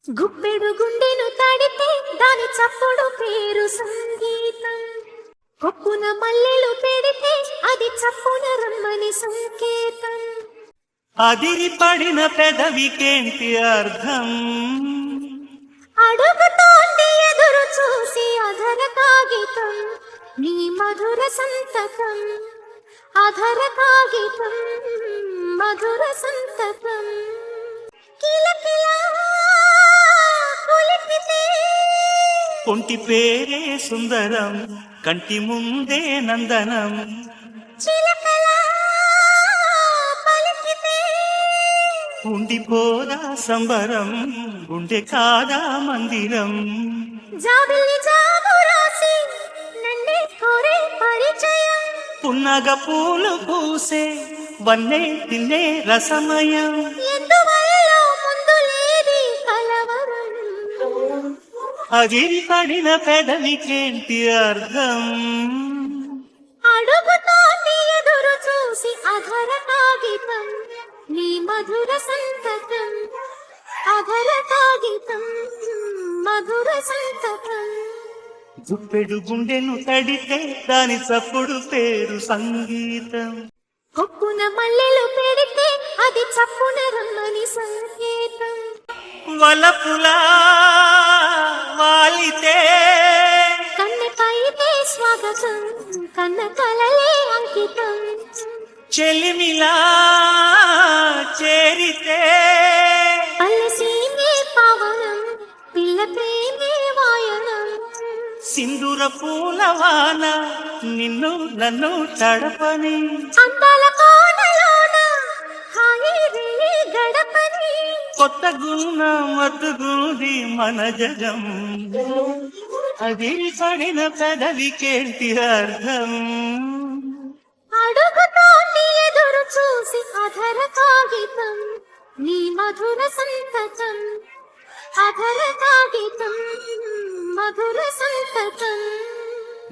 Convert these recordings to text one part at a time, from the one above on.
గుప్పెడు గుండెను తడితే దాని చప్పుడు పేరు సంగీతం. కొప్పున మల్లెలు పెడితే అది చప్పున రమ్మని సంకేతం. అదిరి పడిన పెదవికేంటి అర్థం? అడుగుతోంది ఎదురు చూసి అధర కాగితం. నీ మధుర సంతకం అధర కాగితం మధుర సంతకం. కిలకిలా కొలిపితే కొంటి పేరే సుందరం, కంటి ముందే నందనం. చిలకలా పలికితే ఉండిపోదా సంబరం, గుండె కాదా మందిరం. జాబిల్లి జాబు రాసి నన్నే కోరే పరిచయం. పున్నగ పూలు పూసే వన్నే తిన్నే రసమయం. ఎందువల్ల ముందు లేది కలవరం. అదిరి పడిన పెదవికేంటి అర్థం? అడుగుతోంది ఎదురు చూసి అధర కాగితం. నీ మధుర సంతకం అధర కాగితం మధుర సంతకం. గుప్పెడు గుండెను తడితే దాని చప్పుడు పేరు సంగీతం. కొప్పున మల్లెలు పెడితే అది చప్పున రమ్మని సంకేతం. వలపులా వాలితే కన్నెపైతే స్వాగతం కన్న కలలే అంకితం. చెలిమిలా చేరితే పల్లెసీమే పావనం పిల్ల ప్రేమే వాయనం. సింధూర పూలవాన నిన్ను నన్ను తడపని. అందాల కోనలోన హాయి రేయి గడపని. కొత్త గున్న మత్తుగుంది మన జగం. అదిరి పడిన పెదవికేంటి అర్థం? అడుగుతోంది ఎదురు చూసి అధర కాగితం. నీ మధుర సంతకం అధర కాగితం మధుర సంతకం.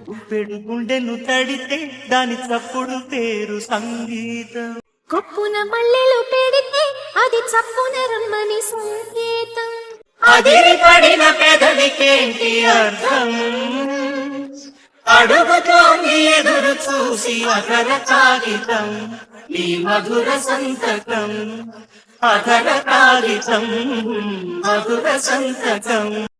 గుప్పెడు గుండెను తడితే దాని చప్పుడు పేరు సంగీతం. కొప్పున మల్లెలు పెడితే అది చప్పున రమ్మని సంకేతం. అదిరి పడిన పెదవికేంటి అర్థం? అడుగుతోంది ఎదురు చూసి అధర కాగితం. నీ మధుర సంతకం అధర కాగితం మధుర సంతకం.